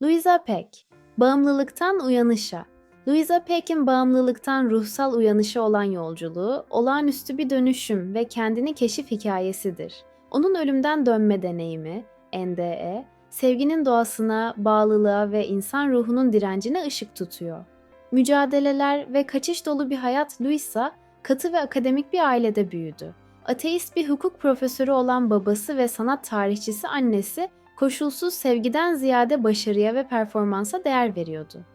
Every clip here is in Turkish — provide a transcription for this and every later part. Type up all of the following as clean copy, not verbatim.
Louisa Peck, Bağımlılıktan Uyanışa. Louisa Peck'in bağımlılıktan ruhsal uyanışa olan yolculuğu, olağanüstü bir dönüşüm ve kendini keşif hikayesidir. Onun ölümden dönme deneyimi, NDE, sevginin doğasına, bağlılığa ve insan ruhunun direncine ışık tutuyor. Mücadeleler ve kaçış dolu bir hayat Louisa, katı ve akademik bir ailede büyüdü. Ateist bir hukuk profesörü olan babası ve sanat tarihçisi annesi, koşulsuz sevgiden ziyade başarıya ve performansa değer veriyordu.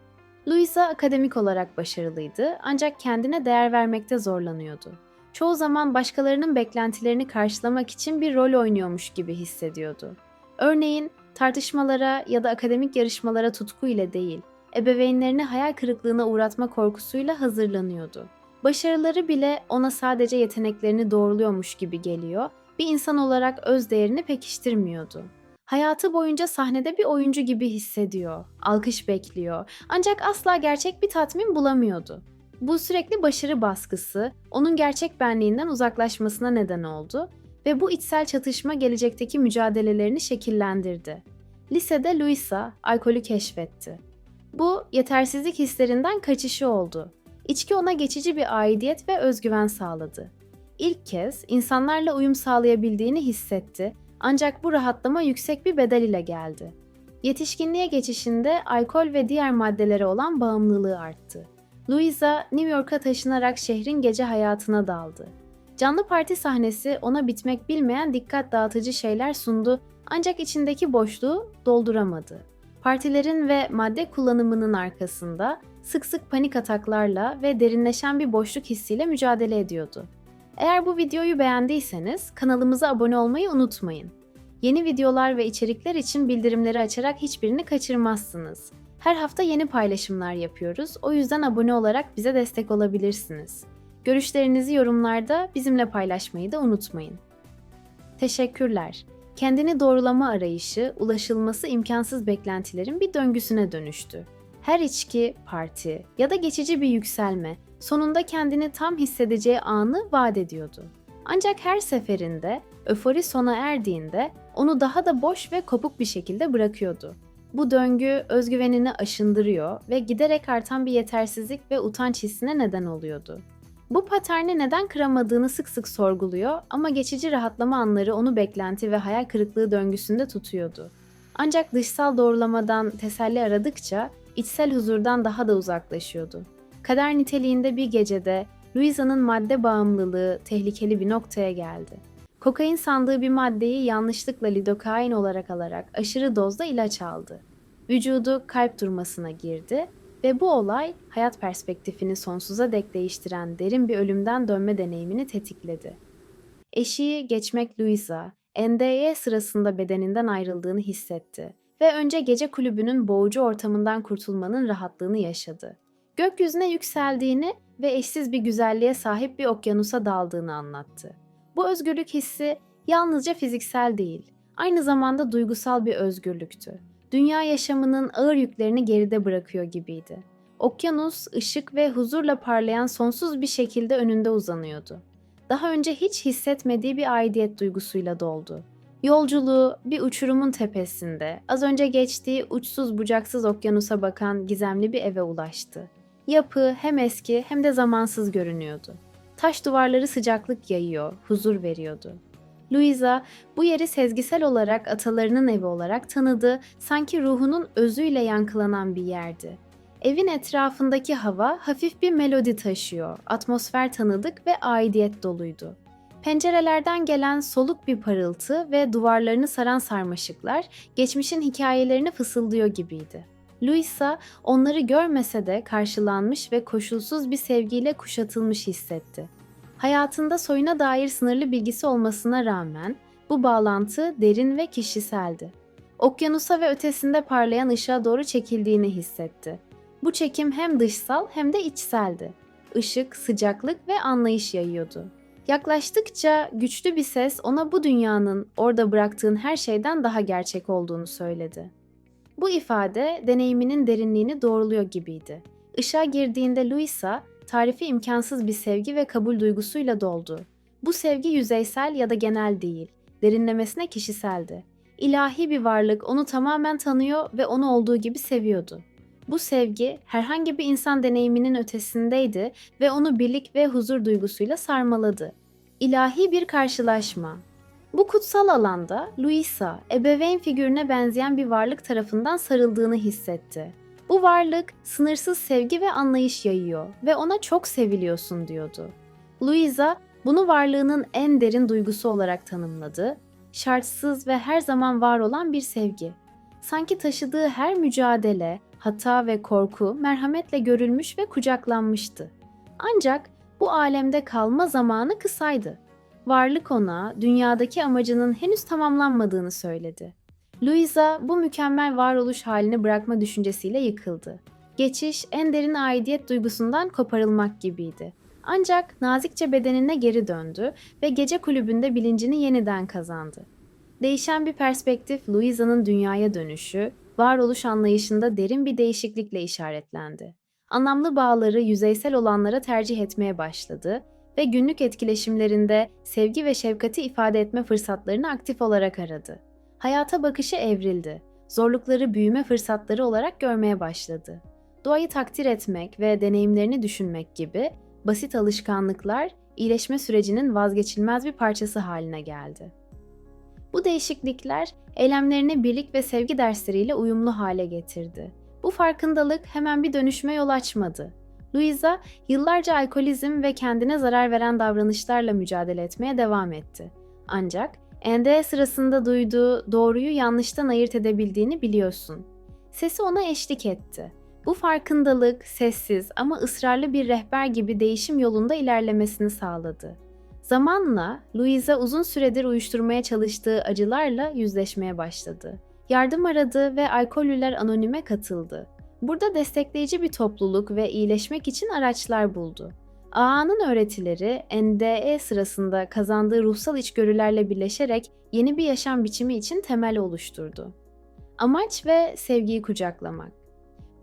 Louisa akademik olarak başarılıydı ancak kendine değer vermekte zorlanıyordu. Çoğu zaman başkalarının beklentilerini karşılamak için bir rol oynuyormuş gibi hissediyordu. Örneğin tartışmalara ya da akademik yarışmalara tutku ile değil, ebeveynlerini hayal kırıklığına uğratma korkusuyla hazırlanıyordu. Başarıları bile ona sadece yeteneklerini doğruluyormuş gibi geliyor, bir insan olarak öz değerini pekiştirmiyordu. Hayatı boyunca sahnede bir oyuncu gibi hissediyor, alkış bekliyor ancak asla gerçek bir tatmin bulamıyordu. Bu sürekli başarı baskısı onun gerçek benliğinden uzaklaşmasına neden oldu ve bu içsel çatışma gelecekteki mücadelelerini şekillendirdi. Lisede Louisa alkolü keşfetti. Bu yetersizlik hislerinden kaçışı oldu. İçki ona geçici bir aidiyet ve özgüven sağladı. İlk kez insanlarla uyum sağlayabildiğini hissetti ancak bu rahatlama yüksek bir bedel ile geldi. Yetişkinliğe geçişinde alkol ve diğer maddelere olan bağımlılığı arttı. Louisa, New York'a taşınarak şehrin gece hayatına daldı. Canlı parti sahnesi ona bitmek bilmeyen dikkat dağıtıcı şeyler sundu ancak içindeki boşluğu dolduramadı. Partilerin ve madde kullanımının arkasında sık sık panik ataklarla ve derinleşen bir boşluk hissiyle mücadele ediyordu. Eğer bu videoyu beğendiyseniz kanalımıza abone olmayı unutmayın. Yeni videolar ve içerikler için bildirimleri açarak hiçbirini kaçırmazsınız. Her hafta yeni paylaşımlar yapıyoruz, o yüzden abone olarak bize destek olabilirsiniz. Görüşlerinizi yorumlarda bizimle paylaşmayı da unutmayın. Teşekkürler. Kendini doğrulama arayışı, ulaşılması imkansız beklentilerin bir döngüsüne dönüştü. Her içki, parti ya da geçici bir yükselme, sonunda kendini tam hissedeceği anı vaat ediyordu. Ancak her seferinde, öfori sona erdiğinde onu daha da boş ve kopuk bir şekilde bırakıyordu. Bu döngü özgüvenini aşındırıyor ve giderek artan bir yetersizlik ve utanç hissine neden oluyordu. Bu paterni neden kıramadığını sık sık sorguluyor ama geçici rahatlama anları onu beklenti ve hayal kırıklığı döngüsünde tutuyordu. Ancak dışsal doğrulamadan teselli aradıkça içsel huzurdan daha da uzaklaşıyordu. Kader niteliğinde bir gecede Louisa'nın madde bağımlılığı tehlikeli bir noktaya geldi. Kokain sandığı bir maddeyi yanlışlıkla lidokain olarak alarak aşırı dozda ilaç aldı. Vücudu kalp durmasına girdi ve bu olay hayat perspektifini sonsuza dek değiştiren derin bir ölümden dönme deneyimini tetikledi. Eşiği geçmek Louisa, NDE sırasında bedeninden ayrıldığını hissetti ve önce gece kulübünün boğucu ortamından kurtulmanın rahatlığını yaşadı. Gökyüzüne yükseldiğini ve eşsiz bir güzelliğe sahip bir okyanusa daldığını anlattı. Bu özgürlük hissi yalnızca fiziksel değil, aynı zamanda duygusal bir özgürlüktü. Dünya yaşamının ağır yüklerini geride bırakıyor gibiydi. Okyanus, ışık ve huzurla parlayan sonsuz bir şekilde önünde uzanıyordu. Daha önce hiç hissetmediği bir aidiyet duygusuyla doldu. Yolculuğu bir uçurumun tepesinde, az önce geçtiği uçsuz bucaksız okyanusa bakan gizemli bir eve ulaştı. Yapı hem eski hem de zamansız görünüyordu. Taş duvarları sıcaklık yayıyor, huzur veriyordu. Louisa bu yeri sezgisel olarak atalarının evi olarak tanıdı, sanki ruhunun özüyle yankılanan bir yerdi. Evin etrafındaki hava hafif bir melodi taşıyor, atmosfer tanıdık ve aidiyet doluydu. Pencerelerden gelen soluk bir parıltı ve duvarlarını saran sarmaşıklar geçmişin hikayelerini fısıldıyor gibiydi. Louisa onları görmese de karşılanmış ve koşulsuz bir sevgiyle kuşatılmış hissetti. Hayatında soyuna dair sınırlı bilgisi olmasına rağmen bu bağlantı derin ve kişiseldi. Okyanusa ve ötesinde parlayan ışığa doğru çekildiğini hissetti. Bu çekim hem dışsal hem de içseldi. Işık, sıcaklık ve anlayış yayıyordu. Yaklaştıkça güçlü bir ses ona bu dünyanın orada bıraktığın her şeyden daha gerçek olduğunu söyledi. Bu ifade deneyiminin derinliğini doğruluyor gibiydi. Işığa girdiğinde Louisa, tarifi imkansız bir sevgi ve kabul duygusuyla doldu. Bu sevgi yüzeysel ya da genel değil, derinlemesine kişiseldi. İlahi bir varlık onu tamamen tanıyor ve onu olduğu gibi seviyordu. Bu sevgi herhangi bir insan deneyiminin ötesindeydi ve onu birlik ve huzur duygusuyla sarmaladı. İlahi bir karşılaşma. Bu kutsal alanda Luisa, ebeveyn figürüne benzeyen bir varlık tarafından sarıldığını hissetti. Bu varlık sınırsız sevgi ve anlayış yayıyor ve ona çok seviliyorsun diyordu. Luisa bunu varlığının en derin duygusu olarak tanımladı. Şartsız ve her zaman var olan bir sevgi. Sanki taşıdığı her mücadele, hata ve korku merhametle görülmüş ve kucaklanmıştı. Ancak bu alemde kalma zamanı kısaydı. Varlık ona dünyadaki amacının henüz tamamlanmadığını söyledi. Louisa bu mükemmel varoluş halini bırakma düşüncesiyle yıkıldı. Geçiş en derin aidiyet duygusundan koparılmak gibiydi. Ancak nazikçe bedenine geri döndü ve gece kulübünde bilincini yeniden kazandı. Değişen bir perspektif Louisa'nın dünyaya dönüşü, varoluş anlayışında derin bir değişiklikle işaretlendi. Anlamlı bağları yüzeysel olanlara tercih etmeye başladı ve günlük etkileşimlerinde sevgi ve şefkati ifade etme fırsatlarını aktif olarak aradı. Hayata bakışı evrildi. Zorlukları büyüme fırsatları olarak görmeye başladı. Doğayı takdir etmek ve deneyimlerini düşünmek gibi basit alışkanlıklar iyileşme sürecinin vazgeçilmez bir parçası haline geldi. Bu değişiklikler eylemlerini birlik ve sevgi dersleriyle uyumlu hale getirdi. Bu farkındalık hemen bir dönüşüme yol açmadı. Louisa yıllarca alkolizm ve kendine zarar veren davranışlarla mücadele etmeye devam etti. Ancak NDE sırasında duyduğu doğruyu yanlıştan ayırt edebildiğini biliyorsun. Sesi ona eşlik etti. Bu farkındalık sessiz ama ısrarlı bir rehber gibi değişim yolunda ilerlemesini sağladı. Zamanla Louisa uzun süredir uyuşturmaya çalıştığı acılarla yüzleşmeye başladı. Yardım aradı ve Alkollüler Anonim'e katıldı. Burada destekleyici bir topluluk ve iyileşmek için araçlar buldu. AA'nın öğretileri NDE sırasında kazandığı ruhsal içgörülerle birleşerek yeni bir yaşam biçimi için temel oluşturdu. Amaç ve sevgiyi kucaklamak.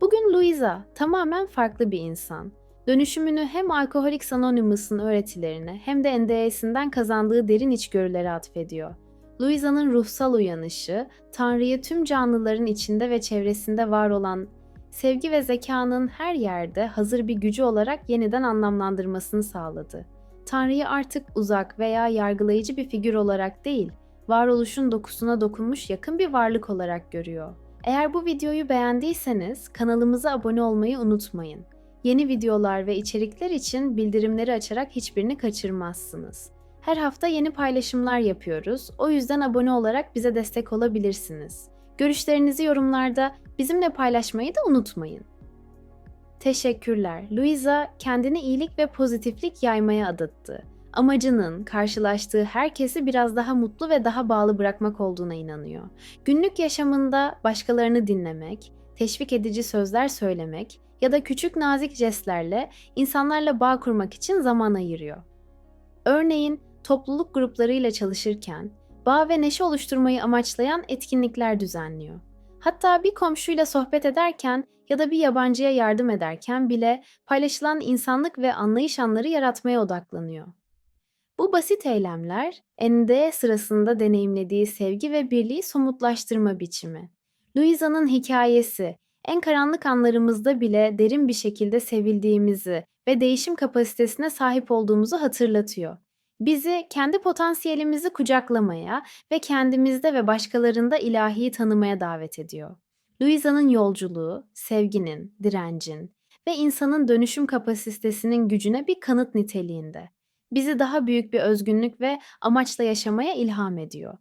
Bugün Louisa tamamen farklı bir insan. Dönüşümünü hem Alcoholics Anonymous'un öğretilerine hem de NDE'sinden kazandığı derin içgörülere atfediyor. Louisa'nın ruhsal uyanışı, Tanrı'yı tüm canlıların içinde ve çevresinde var olan sevgi ve zekanın her yerde hazır bir gücü olarak yeniden anlamlandırmasını sağladı. Tanrı'yı artık uzak veya yargılayıcı bir figür olarak değil, varoluşun dokusuna dokunmuş yakın bir varlık olarak görüyor. Eğer bu videoyu beğendiyseniz kanalımıza abone olmayı unutmayın. Yeni videolar ve içerikler için bildirimleri açarak hiçbirini kaçırmazsınız. Her hafta yeni paylaşımlar yapıyoruz. O yüzden abone olarak bize destek olabilirsiniz. Görüşlerinizi yorumlarda bizimle paylaşmayı da unutmayın. Teşekkürler. Louisa kendini iyilik ve pozitiflik yaymaya adattı. Amacının karşılaştığı herkesi biraz daha mutlu ve daha bağlı bırakmak olduğuna inanıyor. Günlük yaşamında başkalarını dinlemek, teşvik edici sözler söylemek ya da küçük nazik jestlerle insanlarla bağ kurmak için zaman ayırıyor. Örneğin topluluk gruplarıyla çalışırken bağ ve neşe oluşturmayı amaçlayan etkinlikler düzenliyor. Hatta bir komşuyla sohbet ederken ya da bir yabancıya yardım ederken bile paylaşılan insanlık ve anlayış anları yaratmaya odaklanıyor. Bu basit eylemler, NDE sırasında deneyimlediği sevgi ve birliği somutlaştırma biçimi. Louisa'nın hikayesi, en karanlık anlarımızda bile derin bir şekilde sevildiğimizi ve değişim kapasitesine sahip olduğumuzu hatırlatıyor. Bizi kendi potansiyelimizi kucaklamaya ve kendimizde ve başkalarında ilahiyi tanımaya davet ediyor. Louisa'nın yolculuğu, sevginin, direncin ve insanın dönüşüm kapasitesinin gücüne bir kanıt niteliğinde. Bizi daha büyük bir özgünlük ve amaçla yaşamaya ilham ediyor.